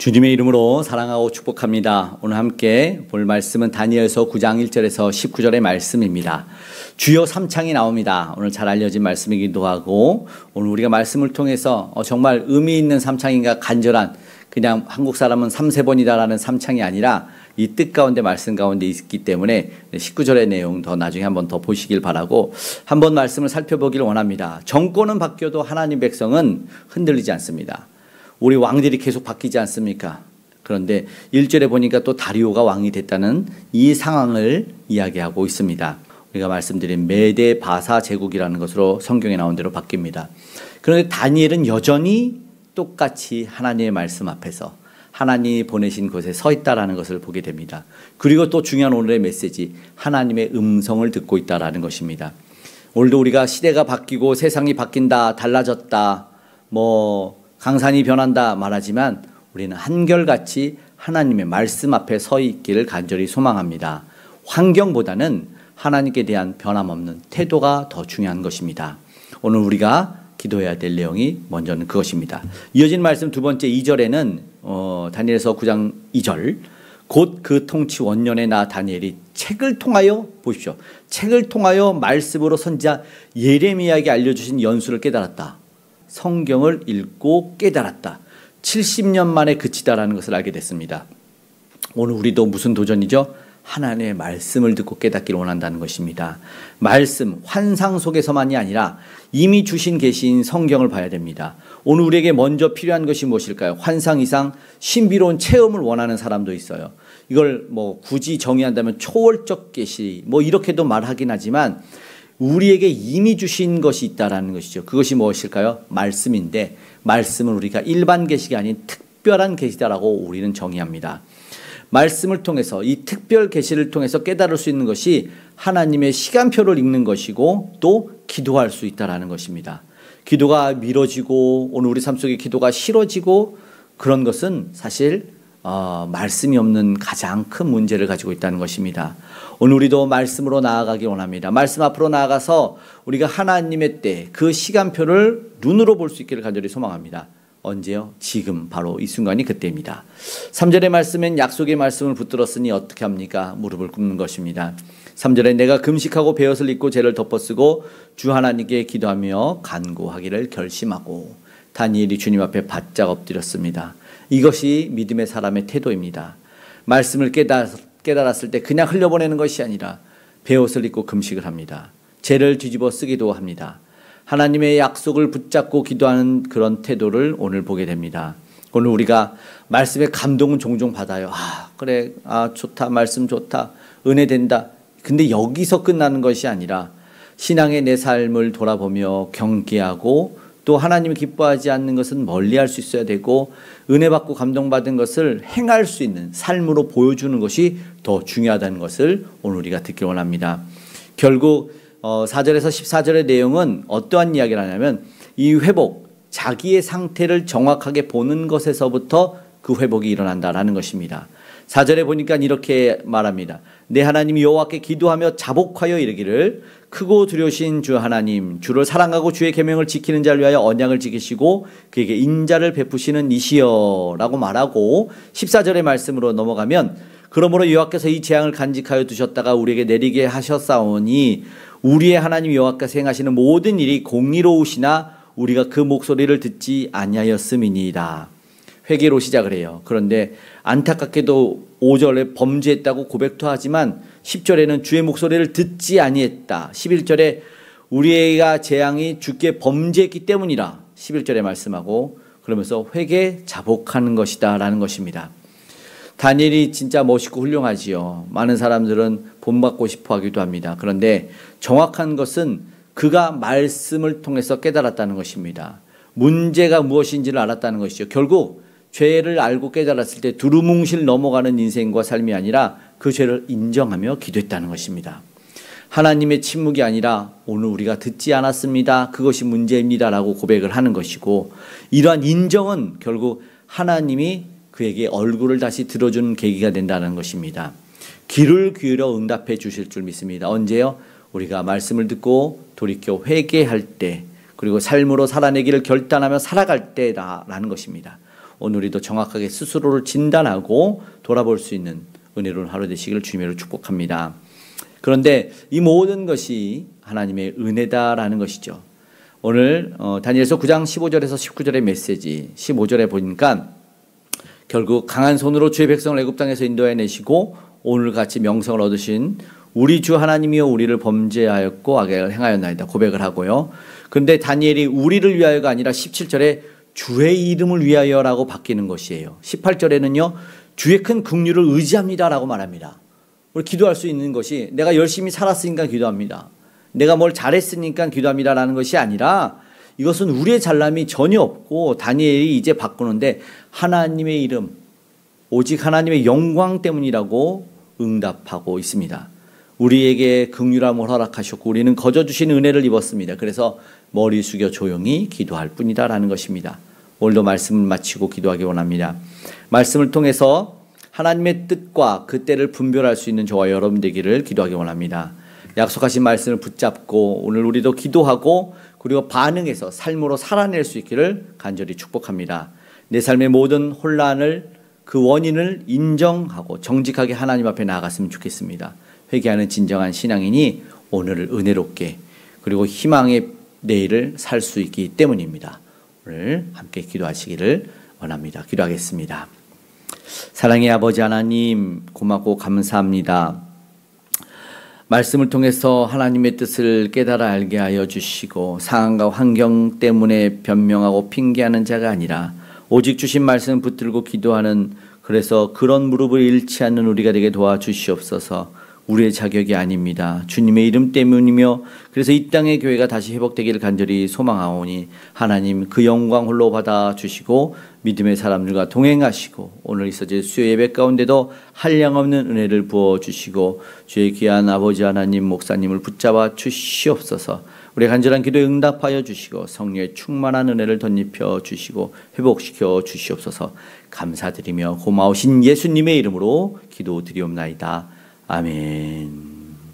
주님의 이름으로 사랑하고 축복합니다. 오늘 함께 볼 말씀은 다니엘서 9장 1절에서 19절의 말씀입니다. 주요 3창이 나옵니다. 오늘 잘 알려진 말씀이기도 하고, 오늘 우리가 말씀을 통해서 정말 의미 있는 3창인가 간절한, 그냥 한국 사람은 3세번이다라는 3창이 아니라 이 뜻 가운데 말씀 가운데 있기 때문에 19절의 내용 더 나중에 한번 더 보시길 바라고 한번 말씀을 살펴보기를 원합니다. 정권은 바뀌어도 하나님 백성은 흔들리지 않습니다. 우리 왕들이 계속 바뀌지 않습니까? 그런데 1절에 보니까 또 다리오가 왕이 됐다는 이 상황을 이야기하고 있습니다. 우리가 말씀드린 메데 바사 제국이라는 것으로 성경에 나온 대로 바뀝니다. 그런데 다니엘은 여전히 똑같이 하나님의 말씀 앞에서 하나님이 보내신 곳에 서 있다라는 것을 보게 됩니다. 그리고 또 중요한 오늘의 메시지, 하나님의 음성을 듣고 있다라는 것입니다. 오늘도 우리가 시대가 바뀌고 세상이 바뀐다, 달라졌다, 강산이 변한다 말하지만 우리는 한결같이 하나님의 말씀 앞에 서 있기를 간절히 소망합니다. 환경보다는 하나님께 대한 변함없는 태도가 더 중요한 것입니다. 오늘 우리가 기도해야 될 내용이 먼저는 그것입니다. 이어진 말씀 두 번째 2절에는 다니엘서 9장 2절, 곧 그 통치 원년에 나 다니엘이 책을 통하여, 보십시오, 책을 통하여 말씀으로 선지자 예레미야에게 알려주신 연수를 깨달았다. 성경을 읽고 깨달았다. 70년 만에 그치다라는 것을 알게 됐습니다. 오늘 우리도 무슨 도전이죠? 하나님의 말씀을 듣고 깨닫기를 원한다는 것입니다. 말씀, 환상 속에서만이 아니라 이미 주신 계시인 성경을 봐야 됩니다. 오늘 우리에게 먼저 필요한 것이 무엇일까요? 환상 이상 신비로운 체험을 원하는 사람도 있어요. 이걸 굳이 정의한다면 초월적 계시 이렇게도 말하긴 하지만 우리에게 이미 주신 것이 있다라는 것이죠. 그것이 무엇일까요? 말씀인데, 말씀은 우리가 일반 계시가 아닌 특별한 계시다라고 우리는 정의합니다. 말씀을 통해서, 이 특별 계시를 통해서 깨달을 수 있는 것이 하나님의 시간표를 읽는 것이고 또 기도할 수 있다라는 것입니다. 기도가 미뤄지고 오늘 우리 삶 속에 기도가 싫어지고 그런 것은 사실 말씀이 없는 가장 큰 문제를 가지고 있다는 것입니다. 오늘 우리도 말씀으로 나아가기 원합니다. 말씀 앞으로 나아가서 우리가 하나님의 때, 그 시간표를 눈으로 볼 수 있기를 간절히 소망합니다. 언제요? 지금, 바로 이 순간이 그때입니다. 3절의 말씀엔 약속의 말씀을 붙들었으니 어떻게 합니까? 무릎을 꿇는 것입니다. 3절에 내가 금식하고 베옷을 입고 죄를 덮어쓰고 주 하나님께 기도하며 간구하기를 결심하고 다니엘이 주님 앞에 바짝 엎드렸습니다. 이것이 믿음의 사람의 태도입니다. 말씀을 깨달았을 때 그냥 흘려보내는 것이 아니라 베옷을 입고 금식을 합니다. 죄를 뒤집어 쓰기도 합니다. 하나님의 약속을 붙잡고 기도하는 그런 태도를 오늘 보게 됩니다. 오늘 우리가 말씀의 감동은 종종 받아요. 그래, 좋다, 말씀 좋다, 은혜 된다. 근데 여기서 끝나는 것이 아니라 신앙의 내 삶을 돌아보며 경계하고 또 하나님이 기뻐하지 않는 것은 멀리할 수 있어야 되고 은혜 받고 감동받은 것을 행할 수 있는 삶으로 보여주는 것이 더 중요하다는 것을 오늘 우리가 듣기 원합니다. 결국 4절에서 14절의 내용은 어떠한 이야기를 하냐면 이 회복, 자기의 상태를 정확하게 보는 것에서부터 그 회복이 일어난다라는 것입니다. 4절에 보니까 이렇게 말합니다. 내 하나님 여호와께 기도하며 자복하여 이르기를 크고 두려우신 주 하나님, 주를 사랑하고 주의 계명을 지키는 자를 위하여 언약을 지키시고 그에게 인자를 베푸시는 이시여 라고 말하고 14절의 말씀으로 넘어가면 그러므로 여호와께서 이 재앙을 간직하여 두셨다가 우리에게 내리게 하셨사오니 우리의 하나님 여호와께서 행하시는 모든 일이 공의로우시나 우리가 그 목소리를 듣지 아니하였음이니이다. 회개로 시작을 해요. 그런데 안타깝게도 5절에 범죄했다고 고백도 하지만 10절에는 주의 목소리를 듣지 아니했다. 11절에 우리가 재앙이 주께 범죄했기 때문이라 11절에 말씀하고 그러면서 회개 자복하는 것이다 라는 것입니다. 다니엘이 진짜 멋있고 훌륭하지요. 많은 사람들은 본받고 싶어 하기도 합니다. 그런데 정확한 것은 그가 말씀을 통해서 깨달았다는 것입니다. 문제가 무엇인지를 알았다는 것이죠. 결국 죄를 알고 깨달았을 때 두루뭉실 넘어가는 인생과 삶이 아니라 그 죄를 인정하며 기도했다는 것입니다. 하나님의 침묵이 아니라 오늘 우리가 듣지 않았습니다, 그것이 문제입니다 라고 고백을 하는 것이고, 이러한 인정은 결국 하나님이 그에게 얼굴을 다시 들어주는 계기가 된다는 것입니다. 귀를 기울여 응답해 주실 줄 믿습니다. 언제요? 우리가 말씀을 듣고 돌이켜 회개할 때, 그리고 삶으로 살아내기를 결단하며 살아갈 때라는 것입니다. 오늘 우리도 정확하게 스스로를 진단하고 돌아볼 수 있는 은혜로운 하루 되시기를 주님으로 축복합니다. 그런데 이 모든 것이 하나님의 은혜다라는 것이죠. 오늘 다니엘서 9장 15절에서 19절의 메시지 15절에 보니까 결국 강한 손으로 주의 백성을 애굽 땅에서 인도해내시고 오늘같이 명성을 얻으신 우리 주 하나님이여 우리를 범죄하였고 악을 행하였나이다 고백을 하고요. 그런데 다니엘이 우리를 위하여가 아니라 17절에 주의 이름을 위하여라고 바뀌는 것이에요. 18절에는요. 주의 큰 긍휼을 의지합니다라고 말합니다. 우리 기도할 수 있는 것이 내가 열심히 살았으니까 기도합니다. 내가 뭘 잘했으니까 기도합니다라는 것이 아니라 이것은 우리의 잘남이 전혀 없고 다니엘이 이제 바꾸는데 하나님의 이름, 오직 하나님의 영광 때문이라고 응답하고 있습니다. 우리에게 긍휼함을 허락하셨고 우리는 거저 주신 은혜를 입었습니다. 그래서 머리 숙여 조용히 기도할 뿐이다라는 것입니다. 오늘도 말씀을 마치고 기도하기 원합니다. 말씀을 통해서 하나님의 뜻과 그 때를 분별할 수 있는 저와 여러분 되기를 기도하기 원합니다. 약속하신 말씀을 붙잡고 오늘 우리도 기도하고 그리고 반응해서 삶으로 살아낼 수 있기를 간절히 축복합니다. 내 삶의 모든 혼란을 그 원인을 인정하고 정직하게 하나님 앞에 나아갔으면 좋겠습니다. 회개하는 진정한 신앙인이 오늘을 은혜롭게 그리고 희망의 내일을 살 수 있기 때문입니다. 오늘 함께 기도하시기를 원합니다. 기도하겠습니다. 사랑의 아버지 하나님 고맙고 감사합니다. 말씀을 통해서 하나님의 뜻을 깨달아 알게 하여 주시고 상황과 환경 때문에 변명하고 핑계하는 자가 아니라 오직 주신 말씀 붙들고 기도하는 그래서 그런 무릎을 잃지 않는 우리가 되게 도와주시옵소서. 우리의 자격이 아닙니다. 주님의 이름 때문이며 그래서 이 땅의 교회가 다시 회복되기를 간절히 소망하오니 하나님 그 영광 홀로 받아주시고 믿음의 사람들과 동행하시고 오늘 있어질 수요 예배 가운데도 한량없는 은혜를 부어주시고 주의 귀한 아버지 하나님 목사님을 붙잡아 주시옵소서. 우리의 간절한 기도에 응답하여 주시고 성령의 충만한 은혜를 덧입혀 주시고 회복시켜 주시옵소서. 감사드리며 고마우신 예수님의 이름으로 기도드리옵나이다. 아멘.